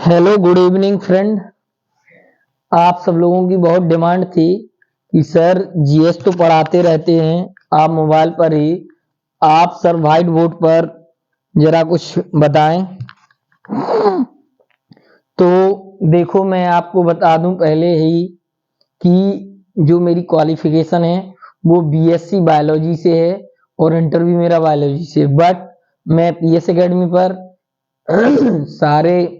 Hello good evening friend. आप सब लोगों की बहुत डिमांड थी कि सर जीएस तो पढ़ाते रहते हैं आप मोबाइल पर ही, आप सर व्हाइट बोर्ड पर जरा कुछ बताएं। तो देखो, मैं आपको बता दूं पहले ही कि जो मेरी क्वालिफिकेशन है वो बीएससी बायोलॉजी से है और इंटर भी मेरा बायोलॉजी से, बट मैं पीएस एकेडमी पर सारे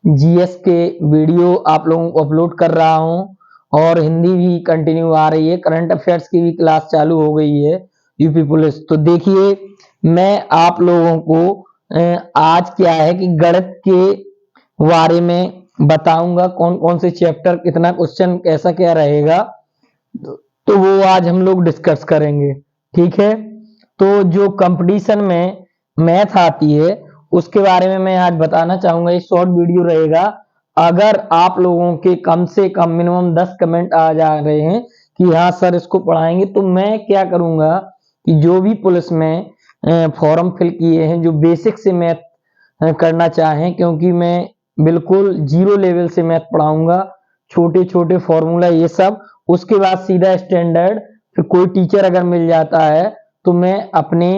जीएस के वीडियो आप लोगों को अपलोड कर रहा हूं और हिंदी भी कंटिन्यू आ रही है। करंट अफेयर्स की भी क्लास चालू हो गई है यूपी पुलिस। तो देखिए, मैं आप लोगों को आज क्या है कि गणित के बारे में बताऊंगा, कौन कौन से चैप्टर, कितना क्वेश्चन, कैसा क्या रहेगा, तो वो आज हम लोग डिस्कस करेंगे। ठीक है, तो जो कंपटीशन में मैथ आती है उसके बारे में मैं आज बताना चाहूंगा। ये शॉर्ट वीडियो रहेगा। अगर आप लोगों के कम से कम मिनिमम 10 कमेंट आ जा रहे हैं कि हाँ सर इसको पढ़ाएंगे, तो मैं क्या करूंगा कि जो भी पुलिस में फॉर्म फिल किए हैं, जो बेसिक से मैथ करना चाहें, क्योंकि मैं बिल्कुल जीरो लेवल से मैथ पढ़ाऊंगा, छोटे छोटे फॉर्मूला ये सब, उसके बाद सीधा स्टैंडर्ड। फिर कोई टीचर अगर मिल जाता है तो मैं अपने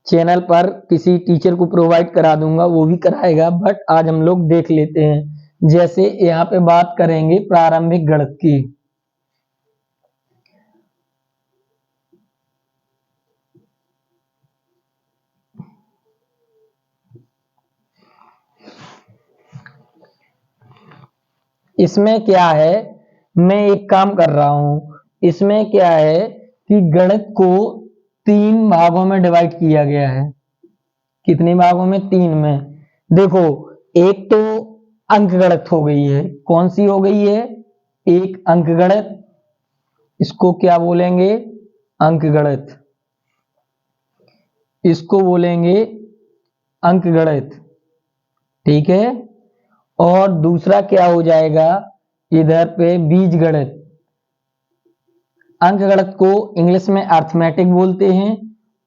चैनल पर किसी टीचर को प्रोवाइड करा दूंगा, वो भी कराएगा। बट आज हम लोग देख लेते हैं। जैसे यहाँ पे बात करेंगे प्रारंभिक गणित की। इसमें क्या है, मैं एक काम कर रहा हूं। इसमें क्या है कि गणित को 3 भागों में डिवाइड किया गया है। कितने भागों में? 3 में। देखो, एक तो अंक गणित हो गई है। कौन सी हो गई है? एक अंक गणित। इसको क्या बोलेंगे? अंक गणित। इसको बोलेंगे अंक गणित। ठीक है। और दूसरा क्या हो जाएगा इधर पे? बीज गणित। अंक गणित को इंग्लिश में अर्थमेटिक बोलते हैं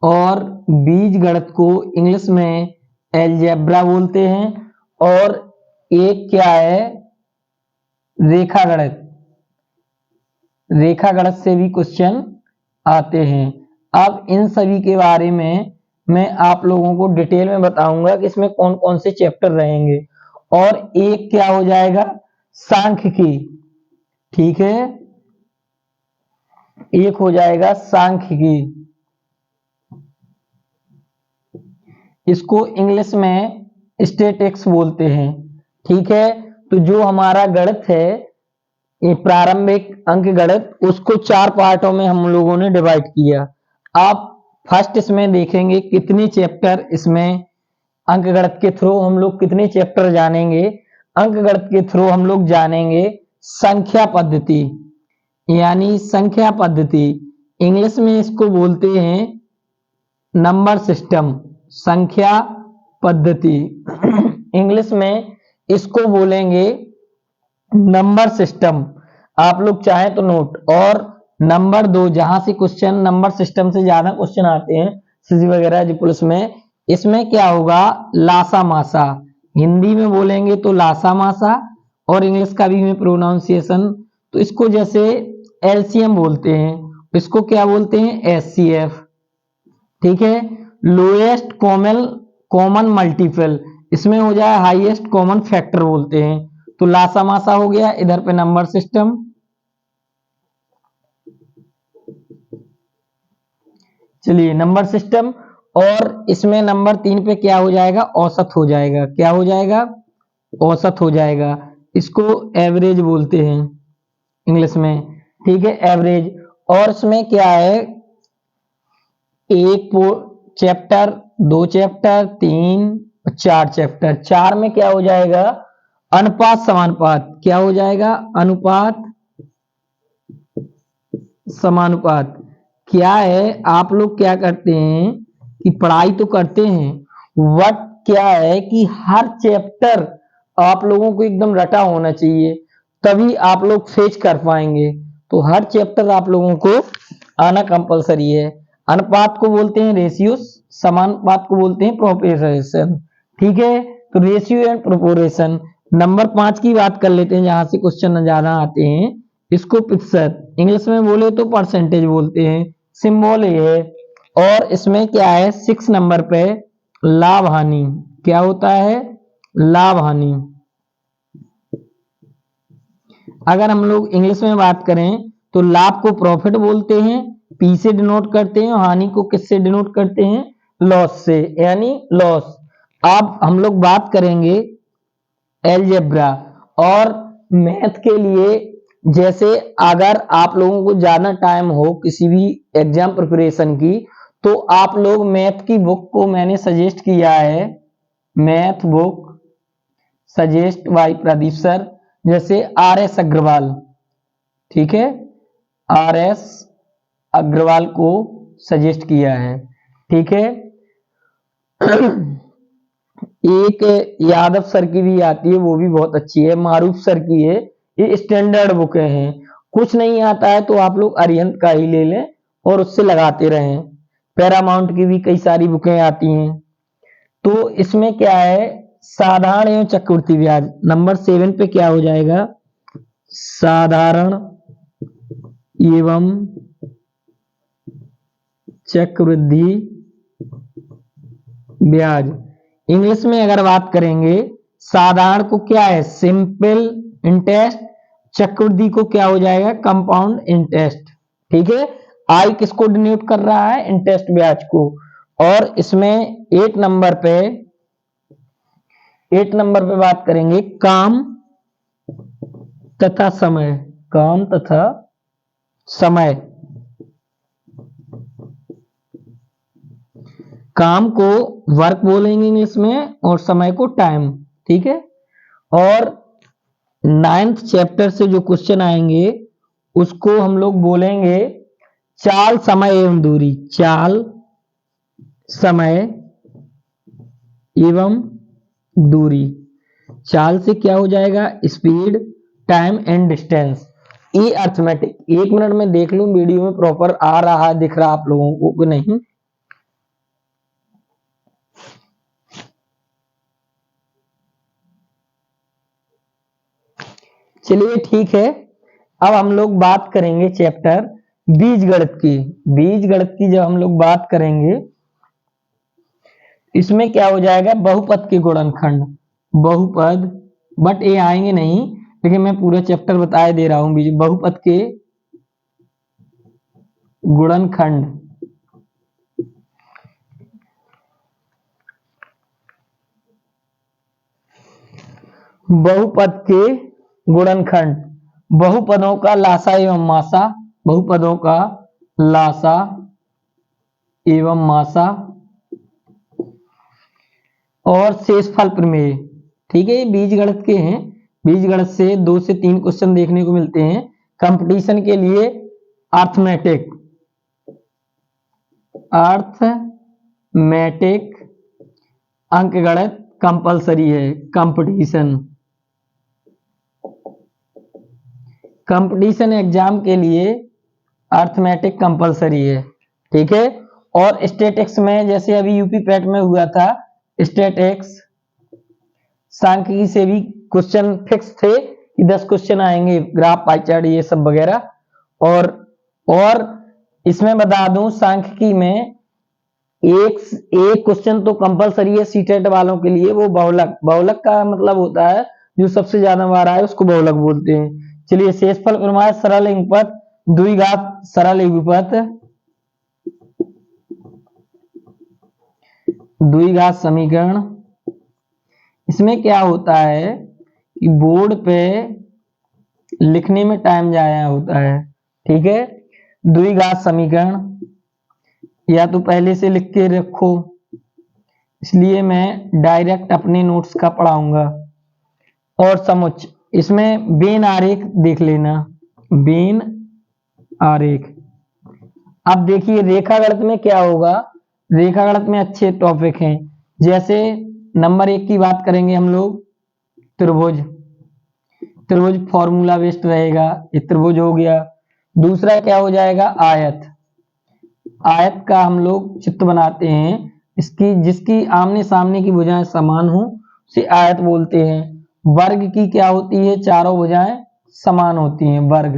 और बीज गणित को इंग्लिश में एलजेब्रा बोलते हैं। और एक क्या है? रेखा गणित। रेखा गणित से भी क्वेश्चन आते हैं। अब इन सभी के बारे में मैं आप लोगों को डिटेल में बताऊंगा कि इसमें कौन कौन से चैप्टर रहेंगे। और एक क्या हो जाएगा? सांख्यिकी। ठीक है, एक हो जाएगा सांख्यिकी। इसको इंग्लिश में स्टैटिस्टिक्स बोलते हैं। ठीक है, तो जो हमारा गणित है, ये प्रारंभिक अंक गणित, उसको 4 पार्टों में हम लोगों ने डिवाइड किया। आप फर्स्ट इसमें देखेंगे कितने चैप्टर, इसमें अंक गणित के थ्रू हम लोग कितने चैप्टर जानेंगे। अंक गणित के थ्रू हम लोग जानेंगे संख्या पद्धति, यानी संख्या पद्धति। इंग्लिश में इसको बोलते हैं नंबर सिस्टम। संख्या पद्धति इंग्लिश में इसको बोलेंगे नंबर सिस्टम। आप लोग चाहें तो नोट। और नंबर 2, जहां से क्वेश्चन नंबर सिस्टम से ज्यादा क्वेश्चन आते हैं सीजी वगैरह जो पुलिस में, इसमें क्या होगा? लासा मासा। हिंदी में बोलेंगे तो लासा मासा, और इंग्लिश का भी में प्रोनाउंसिएशन, तो इसको जैसे एलसीएम बोलते हैं, इसको क्या बोलते हैं? एचसीएफ। ठीक है। लोएस्ट कॉमन मल्टीपल, इसमें हो जाए हाईएस्ट कॉमन फैक्टर बोलते हैं। तो लासा मासा हो गया। इधर पे नंबर सिस्टम। चलिए, नंबर सिस्टम। और इसमें नंबर 3 पे क्या हो जाएगा? औसत हो जाएगा। क्या हो जाएगा? औसत हो जाएगा। इसको एवरेज बोलते हैं इंग्लिश में। ठीक है, एवरेज। और इसमें क्या है? एक चैप्टर, 2 चैप्टर, 3, 4 चैप्टर। 4 में क्या हो जाएगा? अनुपात समानुपात। क्या हो जाएगा? अनुपात समानुपात। क्या है, आप लोग क्या करते हैं कि पढ़ाई तो करते हैं, बट क्या है कि हर चैप्टर आप लोगों को एकदम रटा होना चाहिए, तभी आप लोग फेच कर पाएंगे। तो हर चैप्टर आप लोगों को आना कंपलसरी है। अनुपात को बोलते हैं रेशियो, समानुपात को बोलते हैं प्रोपोर्शन। ठीक है, तो रेशियो एंड प्रोपोर्शन। नंबर 5 की बात कर लेते हैं, जहां से क्वेश्चन ज्यादा आते हैं। इसको प्रतिशत, इंग्लिश में बोले तो परसेंटेज बोलते हैं, सिंबल ये है। और इसमें क्या है, 6 नंबर पे लाभ हानि। क्या होता है, लाभ हानि। अगर हम लोग इंग्लिश में बात करें तो लाभ को प्रॉफिट बोलते हैं, पी से डिनोट करते हैं, और हानि को किससे डिनोट करते हैं, लॉस से, यानी लॉस। अब हम लोग बात करेंगे एलजेब्रा और मैथ के लिए। जैसे अगर आप लोगों को ज्यादा टाइम हो किसी भी एग्जाम प्रिपरेशन की, तो आप लोग मैथ की बुक को मैंने सजेस्ट किया है, math book suggest by Pradeep sir, जैसे आर.एस. अग्रवाल, ठीक है, आर.एस. अग्रवाल को सजेस्ट किया है, ठीक है। एक यादव सर की भी आती है, वो भी बहुत अच्छी है, मारूफ सर की है। ये स्टैंडर्ड बुकें हैं। कुछ नहीं आता है तो आप लोग अरिहंत का ही ले लें और उससे लगाते रहें। पैरामाउंट की भी कई सारी बुकें आती हैं। तो इसमें क्या है, साधारण एवं चक्रवृद्धि ब्याज, नंबर 7 पे क्या हो जाएगा, साधारण एवं चक्रवृद्धि ब्याज। इंग्लिश में अगर बात करेंगे, साधारण को क्या है, सिंपल इंटरेस्ट, चक्रवृद्धि को क्या हो जाएगा, कंपाउंड इंटरेस्ट, ठीक है। आई किसको डिनोट कर रहा है, इंटरेस्ट ब्याज को। और इसमें 8 नंबर पे बात करेंगे काम तथा समय, काम तथा समय। काम को वर्क बोलेंगे इंग्लिश में और समय को टाइम, ठीक है। और 9th चैप्टर से जो क्वेश्चन आएंगे उसको हम लोग बोलेंगे चाल, समय एवं दूरी, चाल, समय एवं दूरी। चाल से क्या हो जाएगा, स्पीड, टाइम एंड डिस्टेंस। ये अर्थमेटिक, 1 मिनट में देख लूं वीडियो में प्रॉपर आ रहा है, दिख रहा आप लोगों को कि नहीं। चलिए ठीक है, अब हम लोग बात करेंगे चैप्टर बीजगणित की। बीजगणित की जब हम लोग बात करेंगे, इसमें क्या हो जाएगा, बहुपद के गुणनखंड, बहुपद, बट ये आएंगे नहीं, लेकिन मैं पूरा चैप्टर बताए दे रहा हूं। बहुपद के गुणनखंड, बहुपद के गुणनखंड, बहुपदों का लासा एवं मासा, बहुपदों का लासा एवं मासा, और शेषफल प्रमेय, ठीक है। ये बीजगणित के हैं। बीजगणित से 2 से 3 क्वेश्चन देखने को मिलते हैं। कंपटीशन के लिए अर्थमेटिक, अर्थमेटिक अंकगणित कंपलसरी है। कंपटीशन एग्जाम के लिए अर्थमेटिक कंपलसरी है, ठीक है। और स्टैटिक्स में जैसे अभी यूपी पैट में हुआ था, स्टैटिक्स सांख्यिकी से भी क्वेश्चन फिक्स थे कि 10 क्वेश्चन आएंगे, ग्राफ, पाई चार्ट, ये सब वगैरह। और इसमें बता दूं, सांख्यिकी में एक क्वेश्चन तो कंपलसरी है सीटेट वालों के लिए, वो बहुलक। बहुलक का मतलब होता है जो सबसे ज्यादा बार आए उसको बहुलक बोलते हैं। चलिए, शेषफल प्रमेय, सरल अंकपद, द्विघात सरल बहुपद, द्विघात समीकरण। इसमें क्या होता है कि बोर्ड पे लिखने में टाइम जाया होता है, ठीक है। द्विघात समीकरण या तो पहले से लिख के रखो, इसलिए मैं डायरेक्ट अपने नोट्स का पढ़ाऊंगा। और समुच्च, इसमें बेन आरेख देख लेना, बेन आरेख। अब देखिए रेखागणित में क्या होगा, रेखागणित में अच्छे टॉपिक हैं। जैसे नंबर 1 की बात करेंगे हम लोग, त्रिभुज। त्रिभुज फॉर्मूला बेस्ड रहेगा, ये त्रिभुज हो गया। दूसरा क्या हो जाएगा, आयत। आयत का हम लोग चित्र बनाते हैं, इसकी जिसकी आमने सामने की भुजाएं समान हो से आयत बोलते हैं। वर्ग की क्या होती है, चारों भुजाएं समान होती हैं, वर्ग।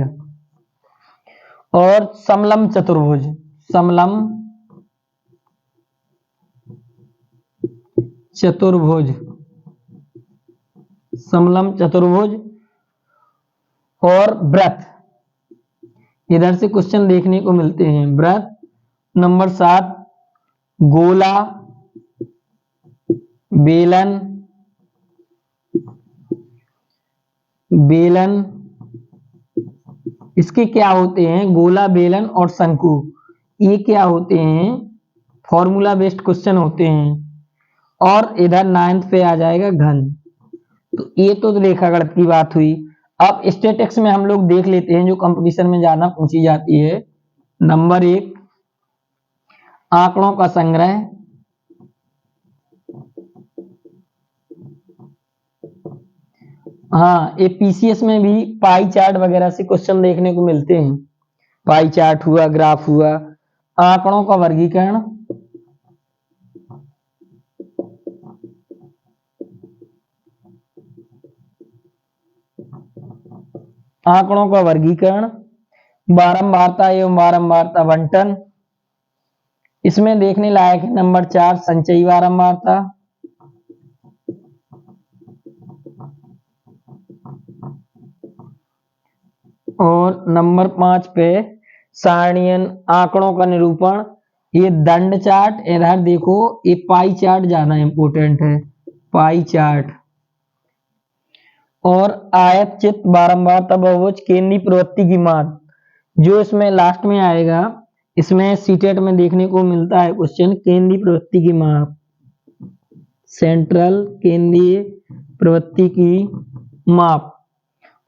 और समलंब चतुर्भुज, समलंब चतुर्भुज, समलंब चतुर्भुज और वृत्त, इधर से क्वेश्चन देखने को मिलते हैं। वृत्त नंबर 7, गोला, बेलन, बेलन, इसके क्या होते हैं, गोला, बेलन और शंकु, ये क्या होते हैं, फॉर्मूला बेस्ड क्वेश्चन होते हैं। और इधर 9th पे आ जाएगा घन। तो ये तो रेखागणित की बात हुई। अब स्टैटिक्स में हम लोग देख लेते हैं जो कंपटीशन में ज्यादा पूछी जाती है। नंबर 1, आंकड़ों का संग्रह, हाँ ये पीसीएस में भी पाई चार्ट वगैरह से क्वेश्चन देखने को मिलते हैं। पाई चार्ट हुआ, ग्राफ हुआ। आंकड़ों का वर्गीकरण, आंकड़ों का वर्गीकरण, बारंबारता एवं बारंबारता बंटन। इसमें देखने लायक है नंबर 4, संचयी बारंबारता। और नंबर 5 पे सारणीयन आंकड़ों का निरूपण। ये दंड चार्ट, इधर देखो ये पाई चार्ट ज्यादा इंपोर्टेंट है, पाई चार्ट। और आयत, चित्त, बारंबारता, बहुभुज, केंद्रीय प्रवृत्ति की माप, जो इसमें लास्ट में आएगा। इसमें सीटेट में देखने को मिलता है क्वेश्चन, केंद्रीय प्रवृत्ति की माप, सेंट्रल केंद्रीय प्रवृत्ति की माप।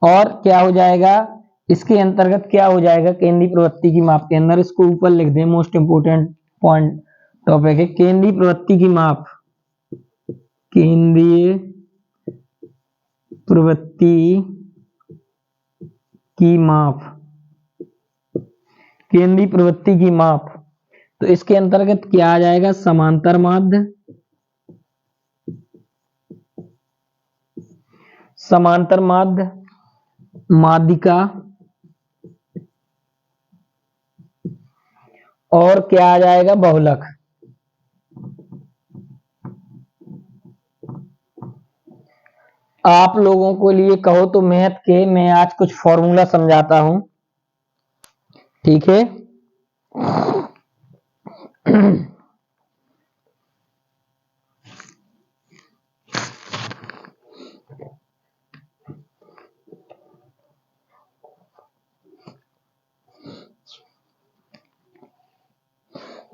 और क्या हो जाएगा इसके अंतर्गत, क्या हो जाएगा केंद्रीय प्रवृत्ति की माप के अंदर, इसको ऊपर लिख दें, मोस्ट इंपोर्टेंट पॉइंट टॉपिक है केंद्रीय प्रवृत्ति की माप। केंद्रीय प्रवृत्ति की माप, केंद्रीय प्रवृत्ति की माप। तो इसके अंतर्गत क्या आ जाएगा, समांतर माध्य, समांतर माध्य, माध्यिका, और क्या आ जाएगा, बहुलक। आप लोगों को लिए कहो तो मैथ के मैं आज कुछ फॉर्मूला समझाता हूं, ठीक है।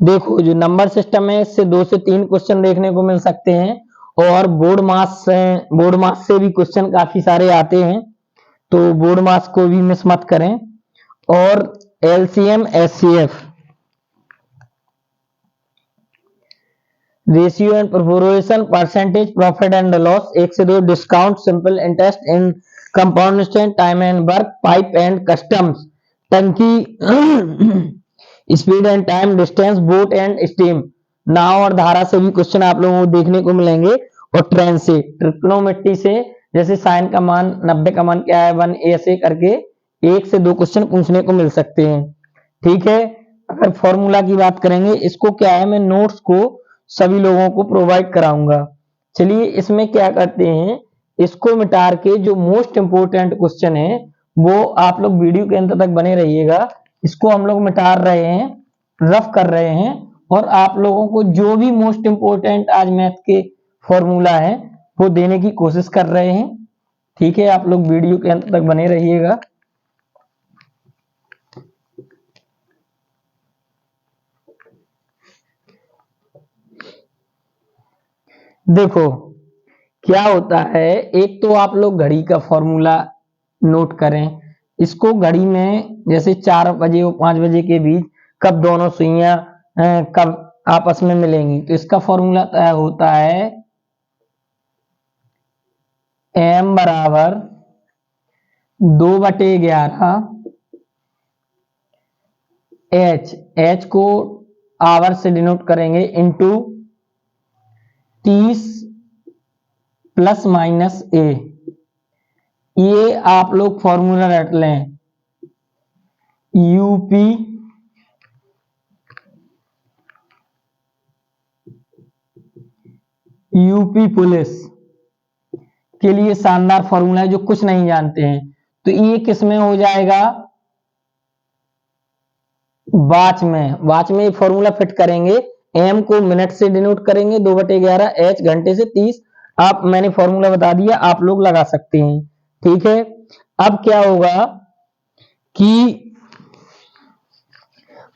देखो जो नंबर सिस्टम है इससे 2 से 3 क्वेश्चन देखने को मिल सकते हैं। और बोर्ड मास से भी क्वेश्चन काफी सारे आते हैं, तो बोर्ड मास को भी मिस मत करें। और LCM, HCF, ratio and proportion, percentage, profit and loss, 1 से 2, discount, simple interest in compound interest, time and work, pipe and customs, टंकी, speed and time, distance, boat and stream, नाव और धारा से भी क्वेश्चन आप लोगों को देखने को मिलेंगे। और ट्रेन से, ट्रिग्नोमेट्री से, जैसे साइन का मान 90 का मान क्या है 1, ऐसे करके 1 से 2 क्वेश्चन पूछने को मिल सकते हैं, ठीक है। अगर फॉर्मूला की बात करेंगे, इसको क्या है मैं नोट्स को सभी लोगों को प्रोवाइड कराऊंगा। चलिए इसमें क्या करते हैं, इसको मिटा के जो मोस्ट इंपोर्टेंट क्वेश्चन है वो आप लोग वीडियो के अंत तक बने रहिएगा। इसको हम लोग मिटा रहे हैं, रफ कर रहे हैं, और आप लोगों को जो भी मोस्ट इंपोर्टेंट आज मैथ के फॉर्मूला है वो देने की कोशिश कर रहे हैं, ठीक है। आप लोग वीडियो के अंत तक बने रहिएगा। देखो क्या होता है, एक तो आप लोग घड़ी का फॉर्मूला नोट करें। इसको घड़ी में जैसे 4 बजे और 5 बजे के बीच कब दोनों सुइयां कब आपस में मिलेंगी, तो इसका फॉर्मूला तय होता है m बराबर 2/11 h को आवर से डिनोट करेंगे, इंटू 30 प्लस माइनस ए, ये आप लोग फॉर्मूला रट लें, यूपी पुलिस के लिए शानदार फॉर्मूला है जो कुछ नहीं जानते हैं। तो ये किस में हो जाएगा, वाच में फॉर्मूला फिट करेंगे, एम को मिनट से डिनोट करेंगे 2/11, एच घंटे से 30। आप मैंने फॉर्मूला बता दिया, आप लोग लगा सकते हैं, ठीक है। अब क्या होगा कि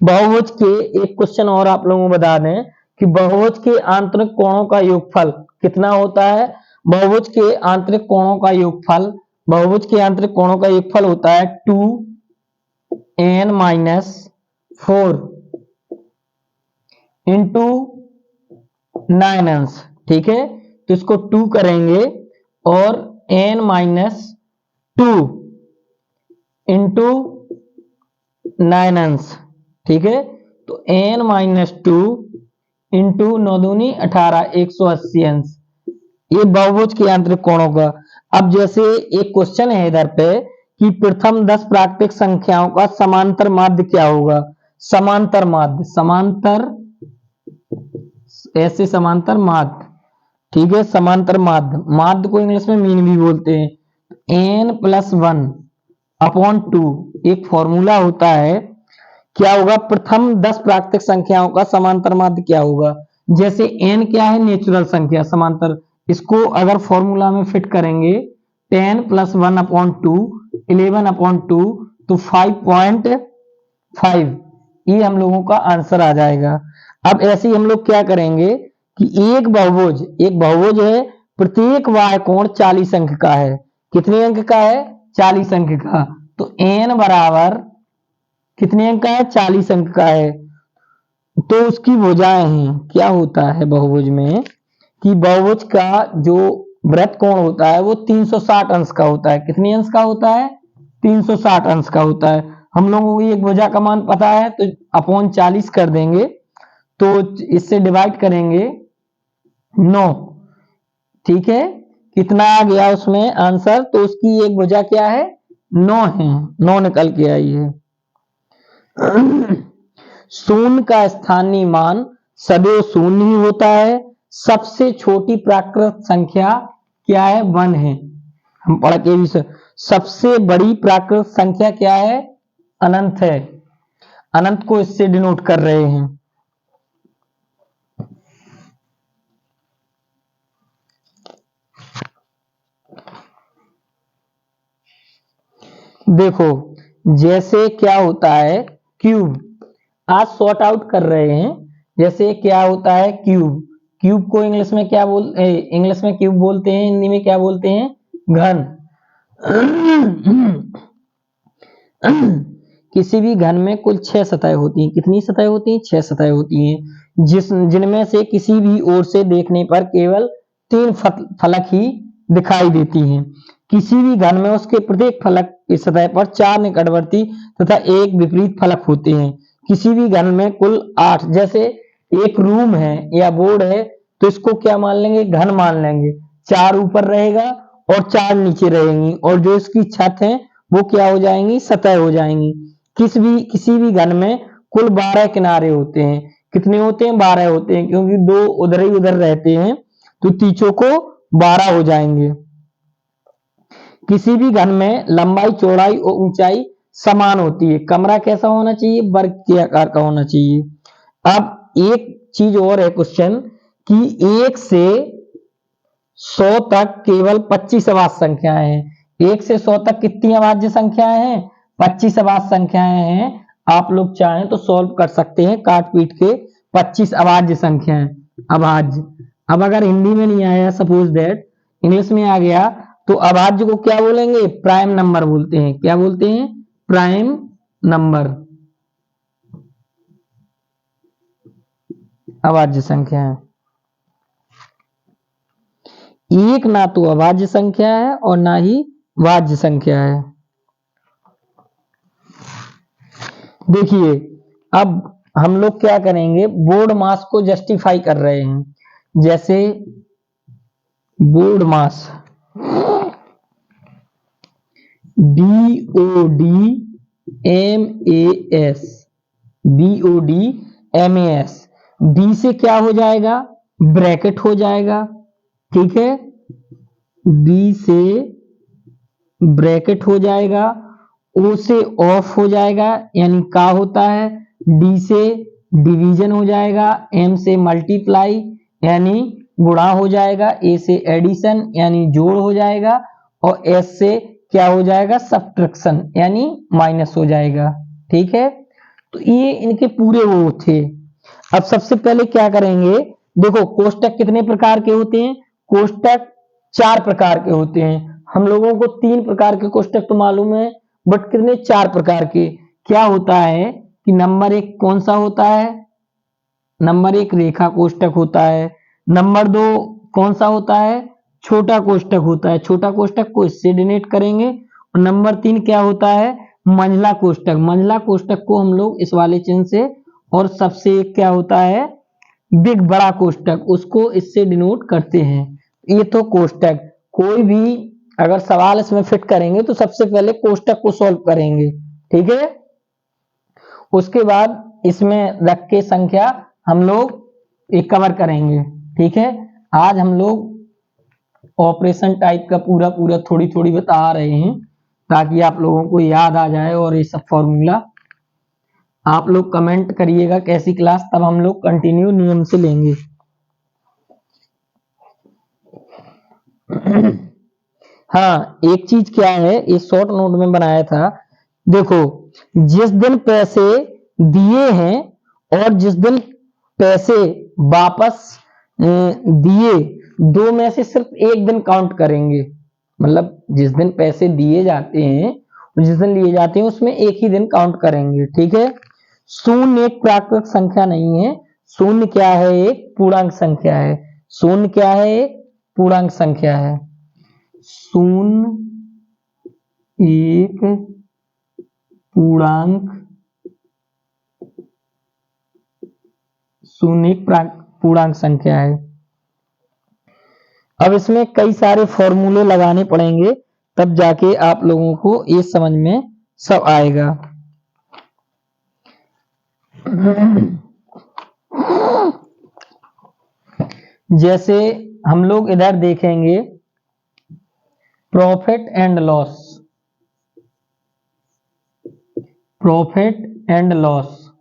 बहुभुज के एक क्वेश्चन और आप लोगों को बता दें कि बहुभुज के आंतरिक कोणों का योगफल कितना होता है। बहुभुज के आंतरिक कोणों का योगफल, बहुभुज के आंतरिक कोणों का योगफल होता है 2n-4 इंटू 9n, ठीक है। तो इसको 2 करेंगे और n-2 इंटू 9n, ठीक है। तो n-2 इंटू 9 दूनी 18, 180 अंश, ये बहुभुज के आंतरिक कोणों का। अब जैसे एक क्वेश्चन है इधर पे कि प्रथम 10 प्राकृतिक संख्याओं का समांतर माध्य क्या होगा। समांतर माध्य, समांतर ऐसे समांतर माध्य, ठीक है। समांतर माध्य, माध्य को इंग्लिश में मीन भी बोलते हैं। n+1/2 एक फॉर्मूला होता है, क्या होगा, प्रथम 10 प्राकृतिक संख्याओं का समांतर माध्य क्या होगा। जैसे n क्या है, नेचुरल संख्या समांतर, इसको अगर फॉर्मूला में फिट करेंगे 10 + 1/2 11/2 तो 5.5, ये हम लोगों का आंसर आ जाएगा। अब ऐसे ही हम लोग क्या करेंगे कि एक बहुभुज है, प्रत्येक वाय कोण 40 अंक का है। कितने अंक का है, 40 अंक का। तो n बराबर कितने अंक का है, 40 अंक का है। तो उसकी भुजाएं हैं, क्या होता है बहुभुज में कि बहुभुज का जो वृत्त कोण होता है वो 360 अंश का होता है। कितने अंश का होता है, 360 अंश का होता है। हम लोगों को एक भुजा का मान पता है तो अपॉन 40 कर देंगे, तो इससे डिवाइड करेंगे 9, ठीक है। कितना आ गया उसमें आंसर, तो उसकी एक भुजा क्या है, 9 है, 9 निकल के आई है। शून्य का स्थानीय मान सदैव शून्य ही होता है। सबसे छोटी प्राकृत संख्या क्या है, 1 है। हम पढ़ के भी सबसे बड़ी प्राकृत संख्या क्या है, अनंत है। अनंत को इससे डिनोट कर रहे हैं। देखो जैसे क्या होता है क्यूब, आज सॉर्ट आउट कर रहे हैं। जैसे क्या होता है क्यूब, क्यूब को इंग्लिश में क्या इंग्लिश में क्यूब बोलते हैं, हिंदी में क्या बोलते हैं, घन। किसी भी घन में कुल 6 सतहें होती हैं। कितनी सतहें होती हैं, 6 सतहें होती हैं, जिनमें से किसी भी ओर से देखने पर केवल 3 फलक ही दिखाई देती हैं। किसी भी घन में उसके प्रत्येक फलक की सतह पर 4 निकटवर्ती तथा 1 विपरीत फलक होते हैं। किसी भी घन में कुल 8, जैसे एक रूम है या बोर्ड है तो इसको क्या मान लेंगे, घन मान लेंगे। 4 ऊपर रहेगा और 4 नीचे रहेंगी, और जो इसकी छत है वो क्या हो जाएंगी, सतह हो जाएंगी। किसी भी घन में कुल 12 किनारे होते हैं। कितने होते हैं, 12 होते हैं, क्योंकि 2 उधर ही उधर रहते हैं तो तीसों को 12 हो जाएंगे। किसी भी घन में लंबाई, चौड़ाई और ऊंचाई समान होती है। कमरा कैसा होना चाहिए, वर्ग के आकार का होना चाहिए। अब एक चीज और है क्वेश्चन कि 1 से 100 तक केवल 25 अभाज्य संख्याएं हैं। 1 से 100 तक कितनी अभाज्य संख्याएं हैं, 25 अभाज्य संख्याएं हैं। आप लोग चाहें तो सॉल्व कर सकते हैं काट पीट के। 25 अभाज्य संख्याएं, अभाज्य। अब अगर हिंदी में नहीं आया, सपोज दैट इंग्लिश में आ गया, तो अभाज्य को क्या बोलेंगे, प्राइम नंबर बोलते हैं। क्या बोलते हैं, प्राइम नंबर। अभाज्य संख्या है, एक ना तो अभाज्य संख्या है और ना ही भाज्य संख्या है। देखिए अब हम लोग क्या करेंगे, बोर्ड मास को जस्टिफाई कर रहे हैं। जैसे बोर्ड मास, BODMAS, BODMAS। बी से क्या हो जाएगा, ब्रैकेट हो जाएगा, ठीक है, बी से ब्रैकेट हो जाएगा, ओ से ऑफ हो जाएगा यानी का होता है, डी से डिवीजन हो जाएगा, एम से मल्टीप्लाई यानी गुणा हो जाएगा, ए से एडिशन यानी जोड़ हो जाएगा, और एस से क्या हो जाएगा, सब्ट्रैक्शन यानी माइनस हो जाएगा, ठीक है। तो ये इनके पूरे वो थे। अब सबसे पहले क्या करेंगे, देखो कोष्टक कितने प्रकार के होते हैं, कोष्टक 4 प्रकार के होते हैं। हम लोगों को 3 प्रकार के कोष्टक तो मालूम है, बट कितने 4 प्रकार के। क्या होता है कि नंबर 1 कौन सा होता है, नंबर 1 रेखा कोष्टक होता है, नंबर 2 कौन सा होता है, छोटा कोष्टक होता है, छोटा कोष्टक को इससे डिनोट करेंगे, और नंबर 3 क्या होता है, मंझला कोष्टक, मंझला कोष्टक को हम लोग इस वाले चिन्ह से, और सबसे एक क्या होता है, बिग बड़ा कोष्टक, उसको इससे डिनोट करते हैं। ये तो कोष्टक, कोई भी अगर सवाल इसमें फिट करेंगे तो सबसे पहले कोष्टक को सॉल्व करेंगे, ठीक है। उसके बाद इसमें रख के संख्या हम लोग एक कवर करेंगे, ठीक है। आज हम लोग ऑपरेशन टाइप का पूरा पूरा थोड़ी थोड़ी बता रहे हैं ताकि आप लोगों को याद आ जाए, और ये सब फॉर्मूला आप लोग कमेंट करिएगा कैसी क्लास, तब हम लोग कंटिन्यू नियम से लेंगे। हाँ, एक चीज क्या है, ये शॉर्ट नोट में बनाया था, देखो जिस दिन पैसे दिए हैं और जिस दिन पैसे वापस दिए, दो में से सिर्फ एक दिन काउंट करेंगे, मतलब जिस दिन पैसे दिए जाते हैं और जिस दिन लिए जाते हैं उसमें एक ही दिन काउंट करेंगे, ठीक है। शून्य एक प्राकृतिक संख्या नहीं है, शून्य क्या है, एक पूर्णांक संख्या है, शून्य क्या है, एक पूर्णांक संख्या है, शून्य एक पूर्णांक, शून्य एक पूर्णांक संख्या है। अब इसमें कई सारे फॉर्मूले लगाने पड़ेंगे, तब जाके आप लोगों को ये समझ में सब आएगा। जैसे हम लोग इधर देखेंगे profit and loss, profit and loss,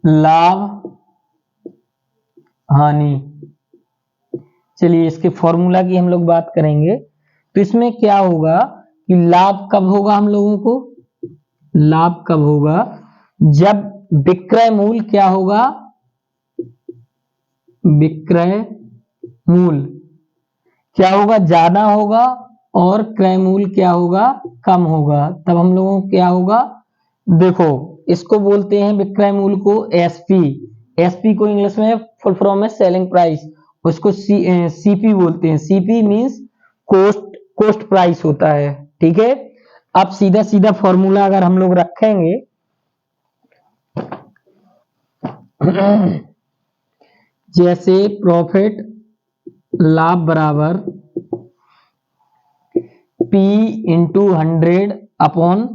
लाभ हानि। चलिए इसके फॉर्मूला की हम लोग बात करेंगे, तो इसमें क्या होगा कि लाभ कब होगा, हम लोगों को लाभ कब होगा, जब विक्रय मूल्य क्या होगा, विक्रय मूल्य क्या होगा, ज्यादा होगा, और क्रय मूल्य क्या होगा, कम होगा, तब हम लोगों को क्या होगा, देखो इसको बोलते हैं विक्रय मूल्य को एसपी, एसपी को इंग्लिश में फुल फॉर्म है सेलिंग प्राइस, उसको सीपी बोलते हैं, सीपी मींस कोस्ट प्राइस होता है, ठीक है। अब सीधा सीधा फॉर्मूला अगर हम लोग रखेंगे जैसे प्रॉफिट लाभ बराबर P इंटू 100 अपॉन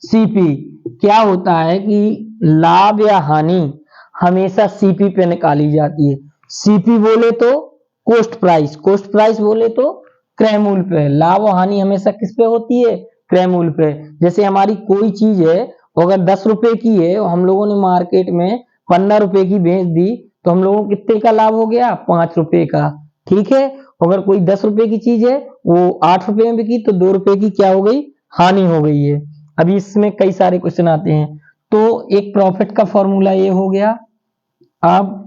सीपी, क्या होता है कि लाभ या हानि हमेशा सीपी पे निकाली जाती है, सीपी बोले तो कोस्ट प्राइस, कोस्ट प्राइस बोले तो क्रय मूल्य पे, लाभ और हानि हमेशा किस पे होती है, क्रय मूल्य पे। जैसे हमारी कोई चीज है अगर 10 रुपए की है और हम लोगों ने मार्केट में 15 रुपए की बेच दी, तो हम लोगों को कितने का लाभ हो गया, 5 रुपए का, ठीक है। अगर कोई 10 रुपए की चीज है वो 8 रुपए में बिकी, तो 2 रुपए की क्या हो गई, हानि हो गई है। अभी इसमें कई सारे क्वेश्चन आते हैं, तो एक प्रॉफिट का फॉर्मूला ये हो गया। अब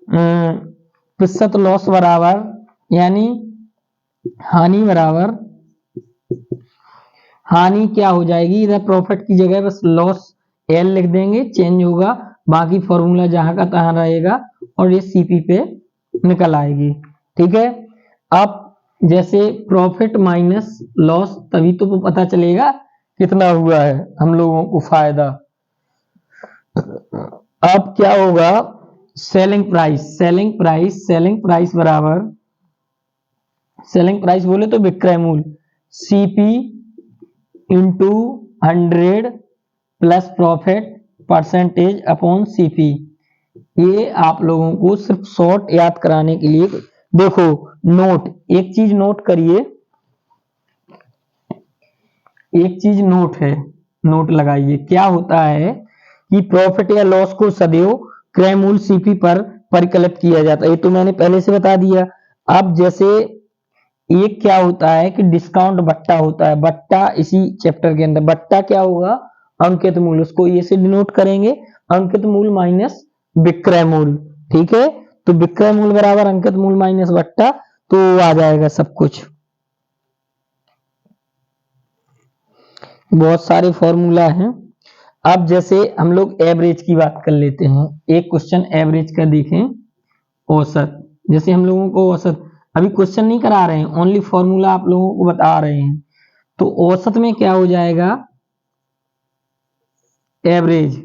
प्रतिशत लॉस बराबर, यानी हानि बराबर, हानि क्या हो जाएगी, इधर प्रॉफिट की जगह बस लॉस एल लिख देंगे, चेंज होगा, बाकी फॉर्मूला जहां का तहां रहेगा, और ये सीपी पे निकल आएगी, ठीक है। अब जैसे प्रॉफिट माइनस लॉस, तभी तो पता चलेगा कितना हुआ है हम लोगों को फायदा। अब क्या होगा, सेलिंग प्राइस बोले तो विक्रय मूल्य CP into 100 plus profit percentage upon CP. ये आप लोगों को सिर्फ शॉर्ट याद कराने के लिए। देखो नोट, एक चीज नोट करिए, एक चीज नोट है, नोट लगाइए। क्या होता है कि प्रॉफिट या लॉस को सदैव क्रय मूल्य सीपी पर परिकलित किया जाता है, ये तो मैंने पहले से बता दिया। अब जैसे एक क्या होता है कि डिस्काउंट बट्टा होता है, बट्टा इसी चैप्टर के अंदर बट्टा क्या होगा, अंकित मूल्य, उसको ये से डिनोट करेंगे, अंकित मूल्य माइनस विक्रय मूल्य। ठीक है, तो विक्रय मूल्य बराबर अंकित मूल्य माइनस बट्टा, तो आ जाएगा सब कुछ। बहुत सारे फॉर्मूला हैं। अब जैसे हम लोग एवरेज की बात कर लेते हैं, एक क्वेश्चन एवरेज का देखें, औसत। जैसे हम लोगों को औसत अभी क्वेश्चन नहीं करा रहे हैं, ओनली फॉर्मूला आप लोगों को बता रहे हैं। तो औसत में क्या हो जाएगा, एवरेज।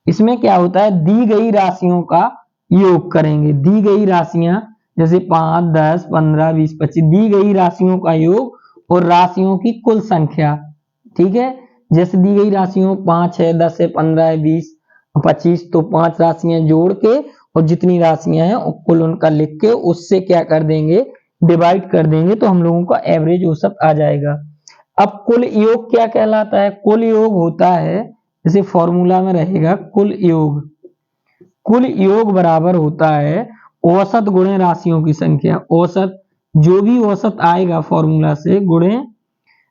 इसमें क्या होता है, दी गई राशियों का योग करेंगे। दी गई राशियां जैसे 5, 10, 15, 20, 25, दी गई राशियों का योग और राशियों की कुल संख्या। ठीक है, जैसे दी गई राशियों 5 है, 10 है, 15 है, 20, 25, तो 5 राशियां जोड़ के और जितनी राशियां हैं कुल उनका लिख के उससे क्या कर देंगे, डिवाइड कर देंगे, तो हम लोगों का एवरेज औसत आ जाएगा। अब कुल योग क्या कहलाता है, कुल योग होता है, जैसे फॉर्मूला में रहेगा कुल योग, कुल योग बराबर होता है औसत गुणे राशियों की संख्या। औसत, जो भी औसत आएगा फॉर्मूला से गुणे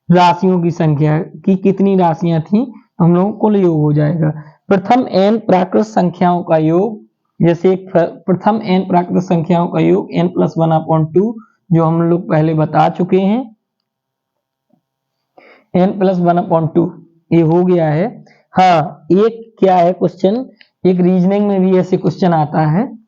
राशियों की संख्या की कितनी राशियां थी, हम लोगों कुल योग हो जाएगा। प्रथम n प्राकृत संख्याओं का योग, जैसे प्रथम n प्राकृत संख्याओं का योग n+1/2, जो हम लोग पहले बता चुके हैं, n+1/2 ये हो गया है। हाँ, एक क्या है क्वेश्चन, एक रीजनिंग में भी ऐसे क्वेश्चन आता है